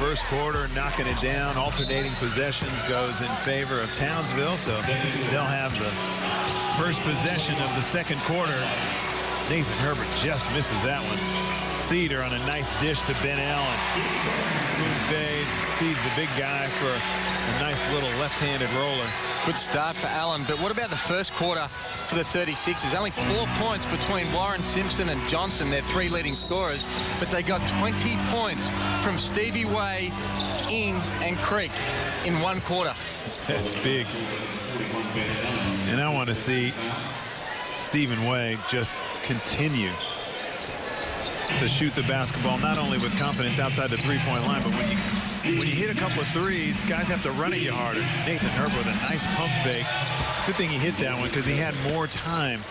first quarter, knocking it down. Alternating possessions goes in favor of Townsville, so they'll have the first possession of the second quarter. Nathan Herbert just misses that one. Cedar on a nice dish to Ben Allen. Spoon fades, feeds the big guy for a nice little left-handed roller. Good start for Allen, but what about the first quarter for the 36ers? Only 4 points between Warren, Simpson and Johnson, their 3 leading scorers, but they got 20 points from Stevie Way, Ing and Creek in 1 quarter. That's big. And I want to see Stephen Way just continue to shoot the basketball, not only with confidence outside the three-point line, but when you hit a couple of threes, guys have to run at you harder. Nathan Herbert with a nice pump fake. Good thing he hit that one because he had more time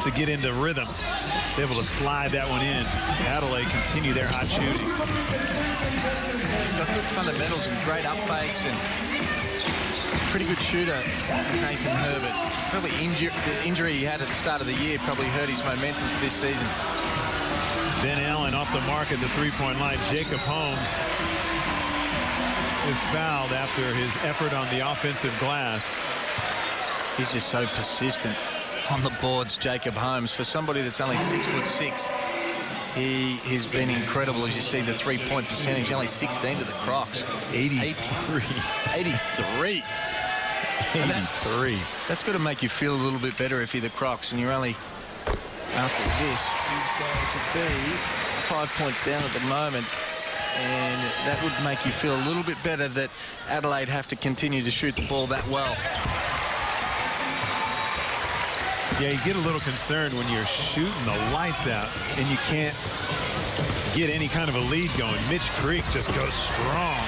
to get into rhythm. Able to slide that one in. Adelaide continue their hot shooting. He's got good fundamentals and great up fakes and pretty good shooter, Nathan Herbert. Probably the injury he had at the start of the year probably hurt his momentum for this season. Ben Allen off the mark at the three-point line. Jacob Holmes is fouled after his effort on the offensive glass. He's just so persistent on the boards, Jacob Holmes. For somebody that's only 6'6", he has been incredible. As you see, the three-point percentage, only 16 to the Crocs. 83. 83. 83. That's got to make you feel a little bit better if you're the Crocs and you're only, after this, he's going to be 5 points down at the moment. And that would make you feel a little bit better that Adelaide have to continue to shoot the ball that well. Yeah, you get a little concerned when you're shooting the lights out and you can't get any kind of a lead going. Mitch Creek just goes strong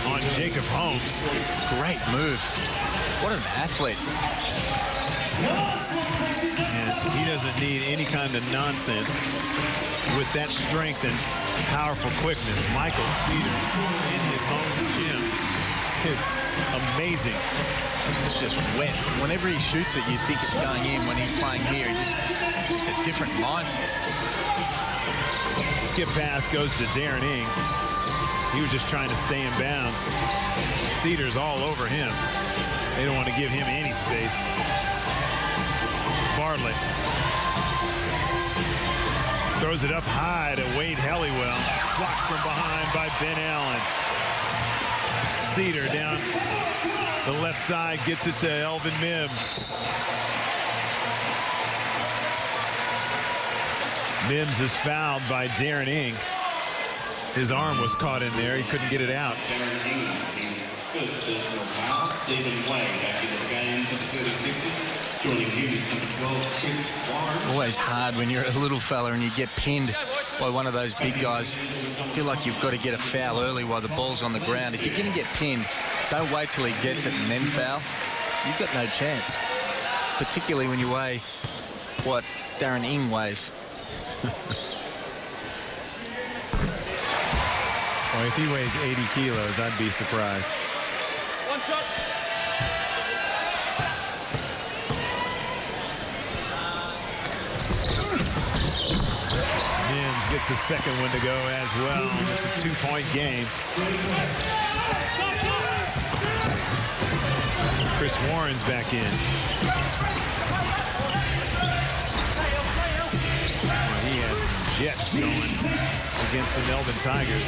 on Jacob Holmes. It's a great move. What an athlete. And he doesn't need any kind of nonsense with that strength and powerful quickness. Michael Cedar in his home gym is amazing. It's just wet. Whenever he shoots it, you think it's going in. When he's playing here, just a different mindset. Skip pass goes to Darren Ing. He was just trying to stay in bounds. Cedar's all over him. They don't want to give him any space. Bartlett throws it up high to Wade Helliwell. Blocked from behind by Ben Allen. Cedar down the left side, gets it to Elvin Mims. Mims is fouled by Darren Ing. His arm was caught in there. He couldn't get it out. Darren Ing, his first personal foul. Stephen Way back into the game for the 36ers. Joining him is number 12, Chris Warren. Always hard when you're a little fella and you get pinned by one of those big guys. I feel like you've got to get a foul early while the ball's on the ground. If you're going to get pinned, don't wait till he gets it and then foul. You've got no chance, particularly when you weigh what Darren Ing weighs. Well, if he weighs 80 kilos, I'd be surprised. One shot. Mims gets the second one to go as well. It's a two-point game. Chris Warren's back in. Well, he has jets going against the Melbourne Tigers.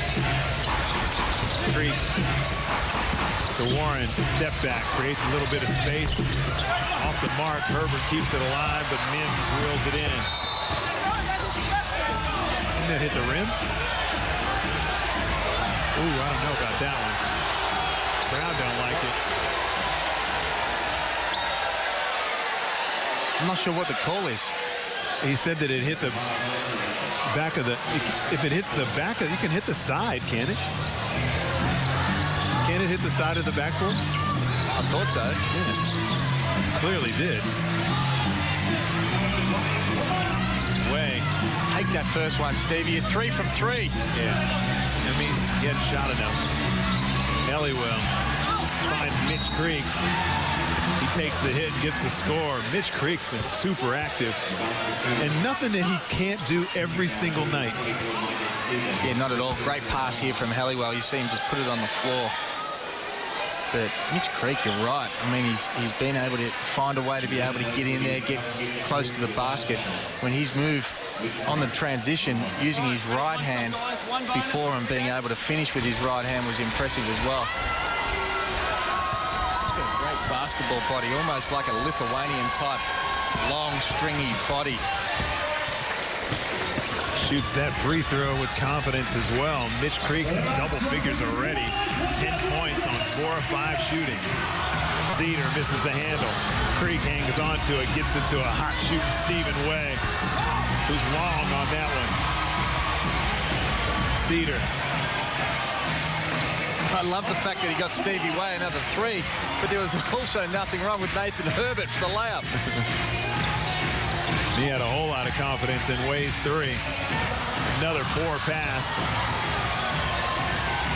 Creek to Warren, step back, creates a little bit of space. Off the mark, Herbert keeps it alive, but Mims reels it in. Didn't that hit the rim? Ooh, I don't know about that one. Brown don't like it. I'm not sure what the call is. He said that it hit the back of the, if it hits the back of, you can hit the side, can it? Can it hit the side of the backboard? I thought so. Yeah. Clearly did. Way. Take that first one, Stevie. 3 from 3. Yeah. That means he hadn't shot enough. Helliwell finds Mitch Creek. He takes the hit and gets the score. Mitch Creek's been super active, and nothing that he can't do every single night. Yeah, not at all. Great pass here from Halliwell. You see him just put it on the floor. But Mitch Creek, you're right. I mean, he's been able to find a way to be able to get in there, get close to the basket. When his move on the transition, using his right hand before and being able to finish with his right hand was impressive as well. He's got a great basketball body, almost like a Lithuanian type, long, stringy body. Shoots that free throw with confidence as well. Mitch Creek's in double figures already. 10 points on 4 of 5 shooting. Cedar misses the handle. Creek hangs on to it, gets it to a hot shooting Stephen Way, who's long on that one. Cedar. I love the fact that he got Stevie Way another 3, but there was also nothing wrong with Nathan Herbert for the layup. He had a whole lot of confidence in Way's 3. Another poor pass.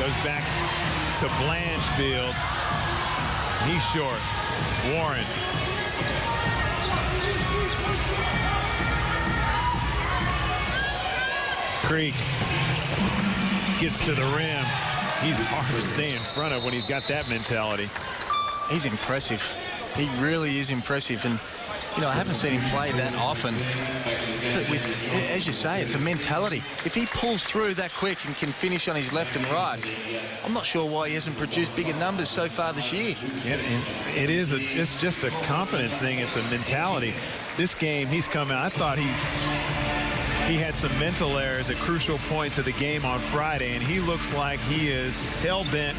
Goes back to Blanchfield. He's short. Warren. Creek gets to the rim. He's hard to stay in front of when he's got that mentality. He's impressive. He really is impressive. And you know, I haven't seen him play that often. But with, as you say, it's a mentality. If he pulls through that quick and can finish on his left and right, I'm not sure why he hasn't produced bigger numbers so far this year. Yeah, it's just a confidence thing. It's a mentality. This game, he's come out. I thought he had some mental errors at crucial points of the game on Friday, and he looks like he is hell-bent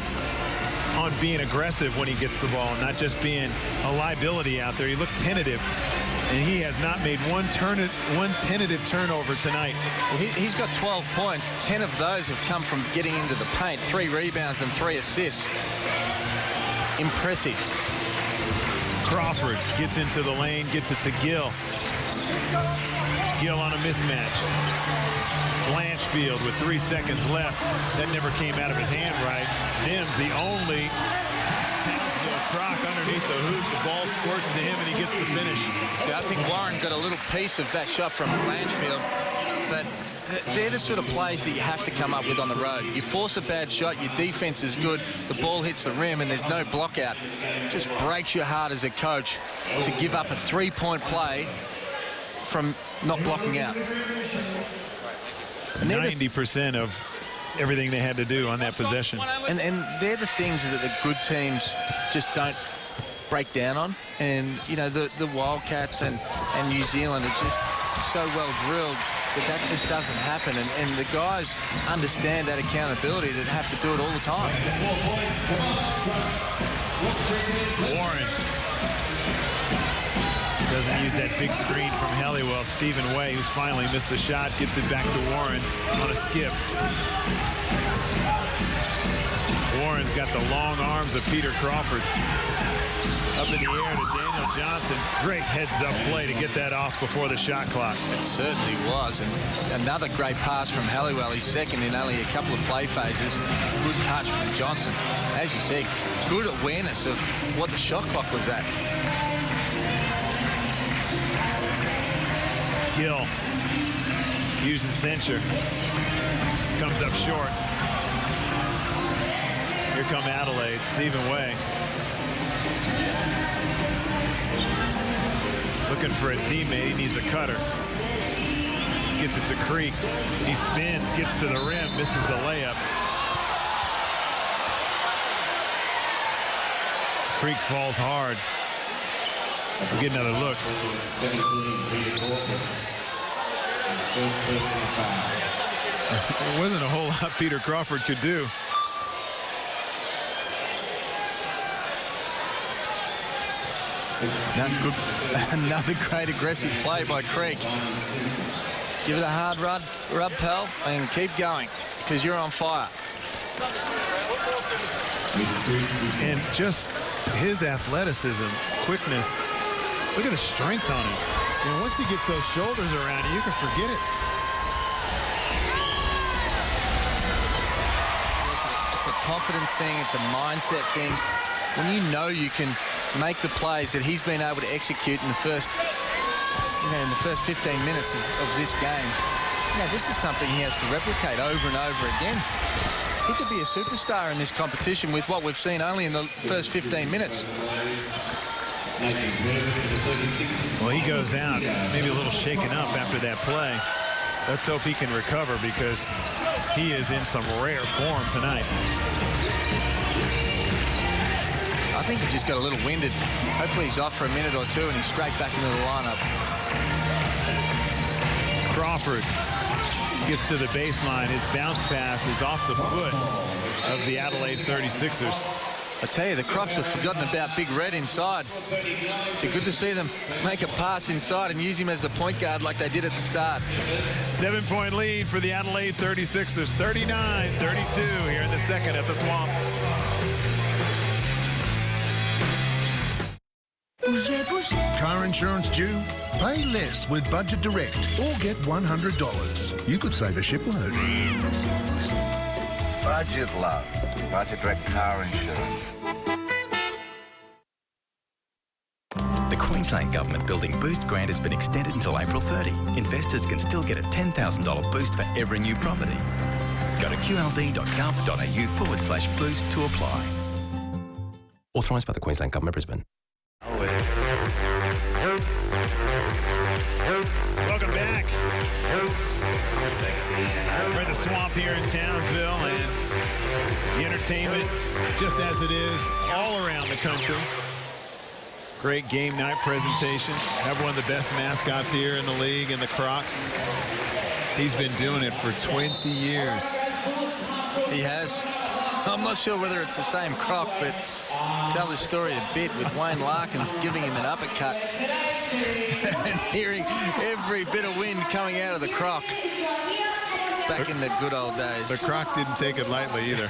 on being aggressive when he gets the ball, not just being a liability out there. He looked tentative, and he has not made one tentative turnover tonight. Well, he's got 12 points. 10 of those have come from getting into the paint. 3 rebounds and 3 assists. Impressive. Crawford gets into the lane, gets it to Gill. Gill on a mismatch. Blanchfield with 3 seconds left. That never came out of his hand right. Mims, the only Townsville Croc underneath the hoop. The ball squirts to him, and he gets the finish. See, I think Warren got a little piece of that shot from Blanchfield, but they're the sort of plays that you have to come up with on the road. You force a bad shot, your defense is good, the ball hits the rim, and there's no block out. It just breaks your heart as a coach to give up a 3-point play from not blocking out. 90% of everything they had to do on that possession. And they're the things that the good teams just don't break down on. And, you know, the Wildcats and New Zealand are just so well drilled that just doesn't happen. And the guys understand that accountability, that have to do it all the time. Warren doesn't use that big screen from Halliwell. Stephen Way, who's finally missed the shot, gets it back to Warren on a skip. Warren's got the long arms of Peter Crawford. Up in the air to Daniel Johnson. Great heads-up play to get that off before the shot clock. It certainly was. And another great pass from Halliwell. He's second in only a couple of play phases. Good touch from Johnson. As you see, good awareness of what the shot clock was at. Gill using censure. Comes up short. Here come Adelaide. Stephen Way. Looking for a teammate. He needs a cutter. Gets it to Creek. He spins, gets to the rim, misses the layup. Creek falls hard. We'll get another look. There wasn't a whole lot Peter Crawford could do. Another great aggressive play by Creek. Give it a hard rub, pal, and keep going, because you're on fire. And just his athleticism, quickness. Look at the strength on him. You know, once he gets those shoulders around you, you can forget it. It's a confidence thing. It's a mindset thing. when you know you can make the plays that he's been able to execute in the first, in the first 15 minutes of this game, this is something he has to replicate over and over again. He could be a superstar in this competition with what we've seen only in the first 15 minutes. Well, he goes out, maybe a little shaken up after that play. Let's hope he can recover because he is in some rare form tonight. I think he just got a little winded. Hopefully he's off for a minute or two and he's straight back into the lineup. Crawford gets to the baseline. His bounce pass is off the foot of the Adelaide 36ers. I tell you, the Crocs have forgotten about Big Red inside. It's good to see them make a pass inside and use him as the point guard like they did at the start. 7-point lead for the Adelaide 36ers. 39-32 here in the second at the Swamp. Car insurance due? Pay less with Budget Direct or get $100. You could save a shipload. Budget love. Budget Direct car insurance. The Queensland Government Building Boost grant has been extended until April 30. Investors can still get a $10,000 boost for every new property. Go to qld.gov.au/boost to apply. Authorised by the Queensland Government, Brisbane. Welcome back. We're at the Swamp here in Townsville, and the entertainment, just as it is all around the country. Great game night presentation. Have one of the best mascots here in the league in the Croc. He's been doing it for 20 years. He has. I'm not sure whether it's the same Croc, but tell this story a bit with Wayne Larkins giving him an uppercut and hearing every bit of wind coming out of the Croc back in the good old days. The Croc didn't take it lightly either.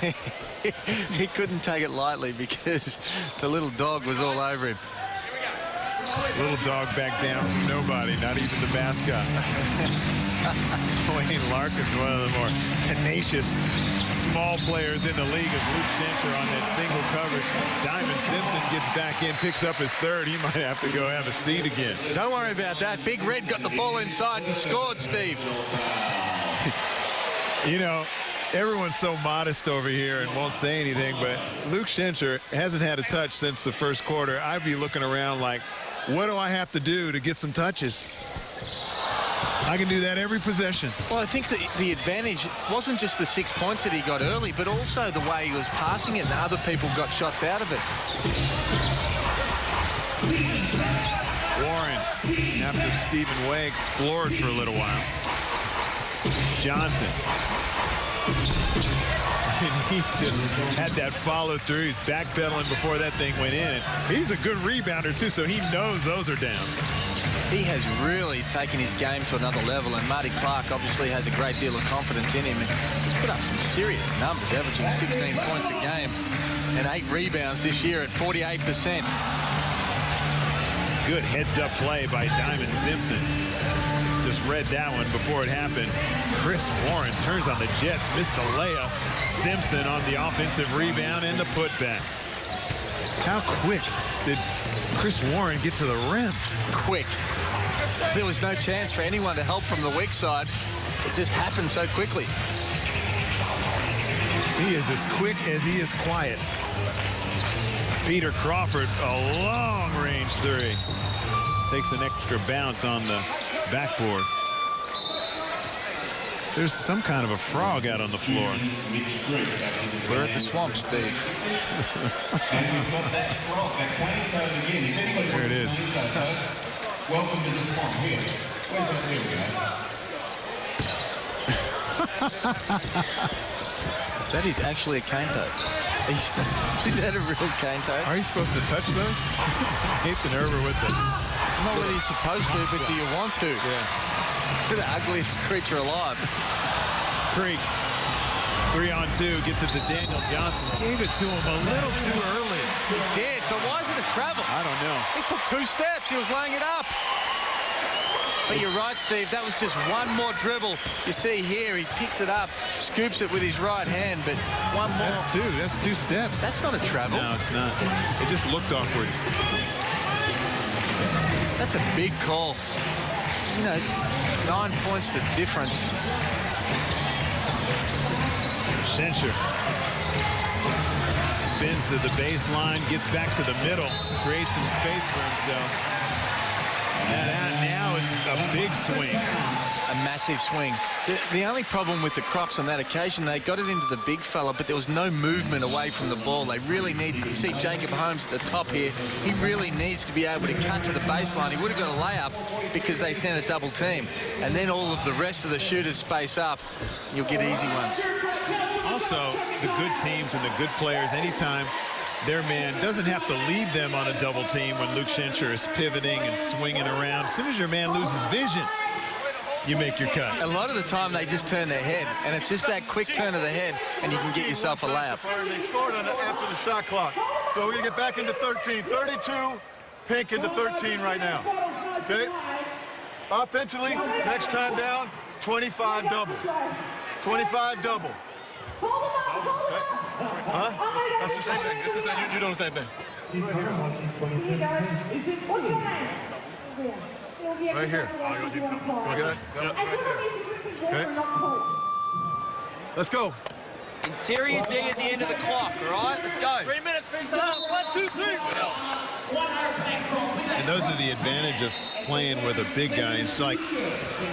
He couldn't take it lightly because the little dog was all over him. Little dog back down from nobody, not even the mascot. Wayne Larkins, one of the more tenacious small players in the league, as Luke Schencher on that single coverage. Diamond Simpson gets back in, picks up his third. He might have to go have a seat again. Don't worry about that. Big Red got the ball inside and scored, Steve. You know, everyone's so modest over here and won't say anything, but Luke Schencher hasn't had a touch since the first quarter. I'd be looking around like, what do I have to do to get some touches? I can do that every possession. Well, I think the advantage wasn't just the 6 points that he got early, but also the way he was passing it and other people got shots out of it. Warren, after Stephen Way explored for a little while. Johnson. And he just had that follow through. He's backpedaling before that thing went in. And he's a good rebounder, too, so he knows those are down. He has really taken his game to another level, and Marty Clark obviously has a great deal of confidence in him. And he's put up some serious numbers, averaging 16 points a game and 8 rebounds this year at 48%. Good heads-up play by Diamond Simpson. Just read that one before it happened. Chris Warren turns on the Jets, missed the layup. Simpson on the offensive rebound and the putback. How quick did Chris Warren get to the rim? Quick. There was no chance for anyone to help from the weak side. It just happened so quickly. He is as quick as he is quiet. Peter Crawford, a long-range three. Takes an extra bounce on the backboard. There's some kind of a frog out on the floor. We're at the Swamp, Steve. And we've got that frog, that cane toad again. If anybody There wants it is. cane toad, folks, welcome to the Swamp. Here. Where's that? Here we go. That is actually a cane toad. Is that a real cane toad? Are you supposed to touch those? Nathan Herber with the... Not really supposed to, but do you want to? Yeah. You're the ugliest creature alive. Creek. 3-on-2, gets it to Daniel Johnson. Gave it to him a little too early. He did, but why is it a travel? I don't know. He took 2 steps. He was laying it up. But you're right, Steve. That was just one more dribble. You see here, he picks it up, scoops it with his right hand, but one more. That's two. That's 2 steps. That's not a travel. No, it's not. It just looked awkward. That's a big call. You know, 9 points the difference. Schencher spins to the baseline, gets back to the middle, creates some space for himself. And now it's a big swing. A massive swing. The only problem with the Crocs on that occasion, they got it into the big fella, but there was no movement away from the ball. They really need to, you see Jacob Holmes at the top here, he really needs to be able to cut to the baseline. He would have got a layup because they sent a double team. And then all of the rest of the shooters space up. You'll get easy ones. Also, the good teams and the good players, anytime their man doesn't have to leave them on a double team when Luke Schencher is pivoting and swinging around. As soon as your man loses vision, you make your cut. A lot of the time they just turn their head, and it's just that quick turn of the head, and you can get yourself a layup. They scored after the shot clock. So we're going to get back into 13. 32, Pink into 13 right now. Okay? Offensively, next time down, 25 double. 25 double. Huh? That's the same thing. It's the same. You doing the same thing. What's your name? Right here. Okay. Okay. Let's go. Interior D at the end of the clock, all right? Let's go. 3 minutes, face up. 1, 2, 3. And those are the advantage of playing with a big guy. It's like,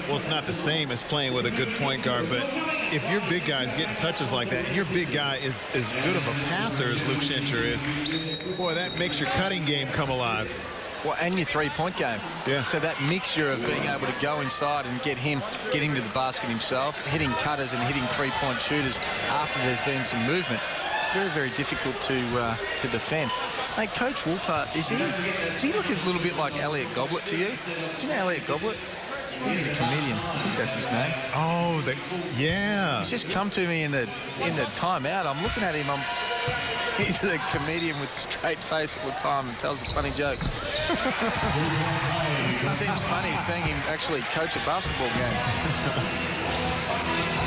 well, it's not the same as playing with a good point guard, but if your big guy is getting touches like that, and your big guy is as good of a passer as Luke Schencher is, boy, that makes your cutting game come alive. Well, and your three-point game. Yeah. So that mixture of being able to go inside and get him getting to the basket himself, hitting cutters and hitting three-point shooters after there's been some movement, it's very, very difficult to defend. Hey, Coach Woolpart, does he look a little bit like Elliot Goblet to you? Do you know Elliot Goblet? He's a comedian. I think that's his name. Oh, yeah. He's just come to me in the timeout. I'm looking at him. He's a comedian with a straight face all the time and tells a funny joke. It seems funny seeing him actually coach a basketball game.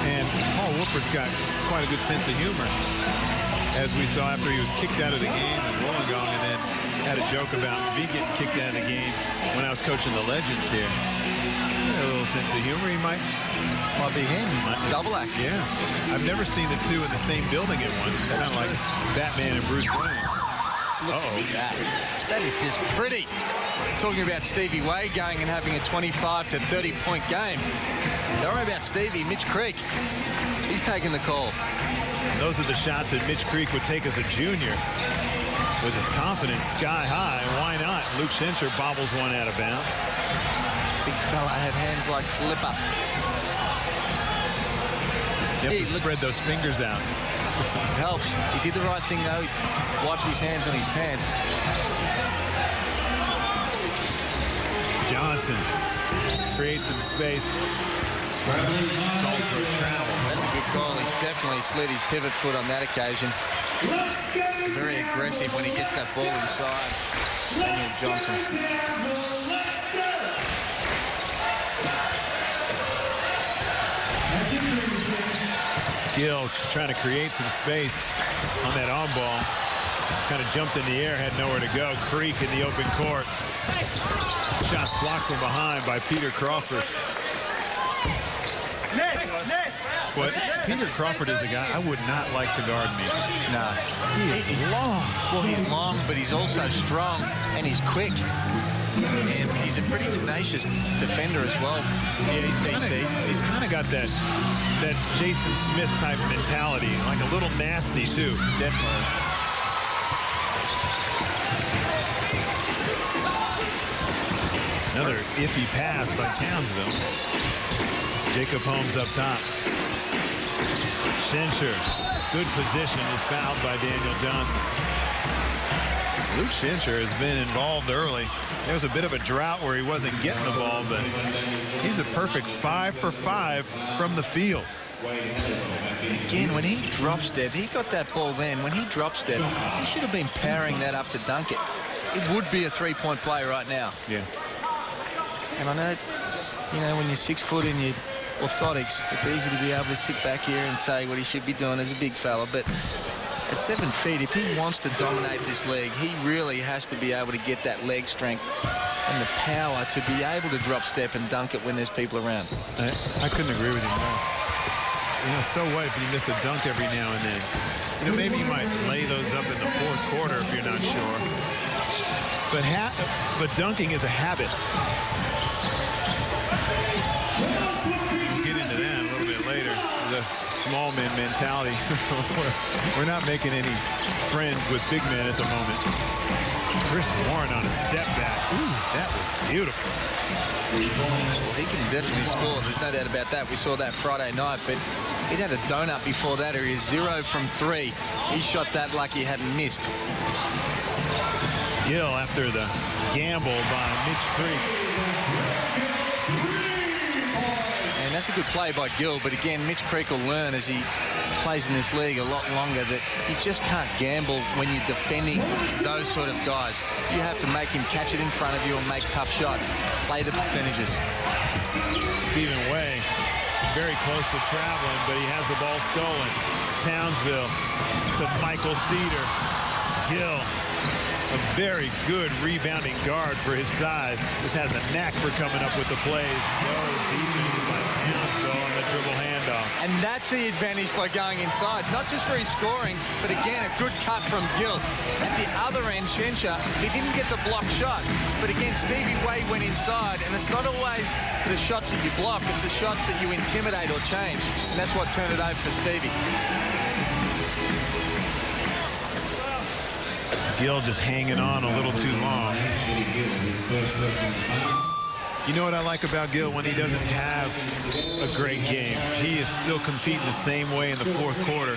And Paul Woolpart's got quite a good sense of humor, as we saw after he was kicked out of the game in Wollongong, and then had a joke about me getting kicked out of the game when I was coaching the Legends here. A little sense of humor. He might be him. Double act. Yeah. I've never seen the two in the same building at once. Kind of like Batman and Bruce Wayne. Look at that. That is just pretty. Talking about Stevie Wade going and having a 25 to 30 point game. Don't worry about Stevie. Mitch Creek, he's taking the call. Those are the shots that Mitch Creek would take as a junior with his confidence sky high. Why not? Luke Schencher bobbles one out of bounds. Big fella had hands like Flipper. You have to spread those fingers out. It helps. He did the right thing, though. He wiped his hands on his pants. Johnson creates some space. Calls for a travel. That's a good call. He definitely slid his pivot foot on that occasion. Very aggressive when he gets that ball inside. Daniel Johnson. Gill trying to create some space on that on ball. Kind of jumped in the air, had nowhere to go. Creek in the open court. Shots blocked from behind by Peter Crawford. But Peter Crawford is a guy I would not like to guard me. Nah. He is long. Well, he's long, but he's also strong, and he's quick. And he's a pretty tenacious defender as well. Yeah, he's kind of got that Jason Smith type mentality, like a little nasty too. Definitely. Another iffy pass by Townsville. Jacob Holmes up top. Schencher, good position, is fouled by Daniel Johnson. Luke Schencher has been involved early. There was a bit of a drought where he wasn't getting the ball, but he's a perfect 5 for 5 from the field. Again, when he drop stepped, he got that ball then. When he drop stepped, he should have been powering that up to dunk it. It would be a three-point play right now. Yeah. And I know You know, when you're 6 foot in your orthotics, it's easy to be able to sit back here and say what he should be doing as a big fella. But at 7 feet, if he wants to dominate this leg, he really has to be able to get that leg strength and the power to be able to drop step and dunk it when there's people around. I couldn't agree with him more. You know, so what if you miss a dunk every now and then? You know, maybe you might lay those up in the fourth quarter if you're not sure. But dunking is a habit. We'll get into that a little bit later. The small men mentality. We're not making any friends with big men at the moment. Chris Warren on a step back. Ooh, that was beautiful. He can definitely score. There's no doubt about that. We saw that Friday night, but he'd had a donut before that, or he's 0 from 3. He shot that like he hadn't missed. Gill after the gamble by Mitch Creek. And that's a good play by Gill, but again, Mitch Creek will learn as he plays in this league a lot longer that you just can't gamble when you're defending those sort of guys. You have to make him catch it in front of you and make tough shots. Play the percentages. Stephen Way very close to traveling, but he has the ball stolen. Townsville to Michael Cedar. Gill, a very good rebounding guard for his size. Just has a knack for coming up with the plays. No defense by Townsville on the dribble handoff. And that's the advantage by going inside, not just for his scoring, but again, a good cut from Gill. At the other end, Shencha, he didn't get the block shot, but again, Stevie Way went inside, and it's not always the shots that you block, it's the shots that you intimidate or change, and that's what turned it over for Stevie. Gill just hanging on a little too long. You know what I like about Gill when he doesn't have a great game? He is still competing the same way in the fourth quarter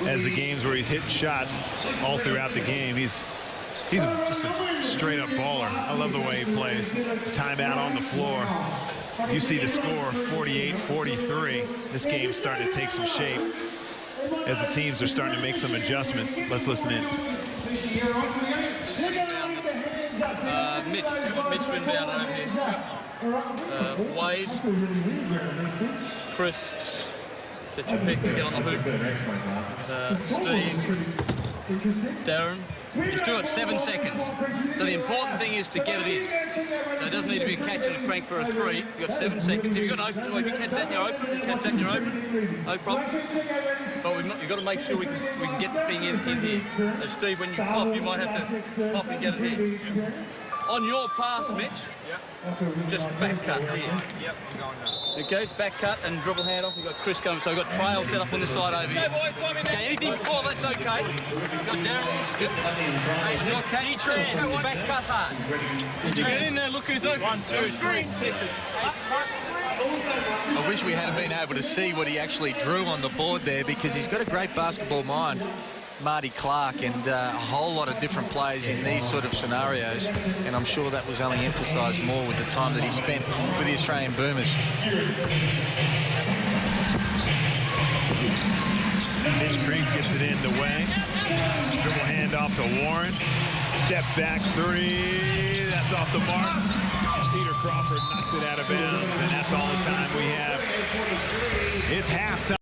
as the games where he's hitting shots all throughout the game. He's just a straight-up baller. I love the way he plays. Timeout on the floor. You see the score, 48-43. This game's starting to take some shape as the teams are starting to make some adjustments. Let's listen in. Mitch inbound over here. Wade, Chris, that you pick to get on the hoop. Steve, Darren. He's doing it 7 seconds. So the important thing is to get it in. So it doesn't need to be a catch and a crank for a 3. You've got 7 seconds. If you've got an open, if you catch that and you're open, you catch that and you're open, no problem. But you've got to make sure we can get the thing in here. So Steve, when you pop, you might have to pop and get it here. On your pass, Mitch, just back cut here. Yep, I'm going now. Okay, back cut and dribble hand off. We've got Chris coming, so we've got Trail set up on this side over here. Okay, anything before that's okay. We've got Darren. You've got Catch, back cut hard. Did you get in there? Look who's open. 1, 2, 3, 6. I wish we had been able to see what he actually drew on the board there, because he's got a great basketball mind, Marty Clark, and a whole lot of different plays in these sort of scenarios, and I'm sure that was only emphasised more with the time that he spent with the Australian Boomers. Mitch Creek gets it in the way. Dribble handoff to Warren. Step back 3. That's off the mark. Peter Crawford knocks it out of bounds, and that's all the time we have. It's halftime.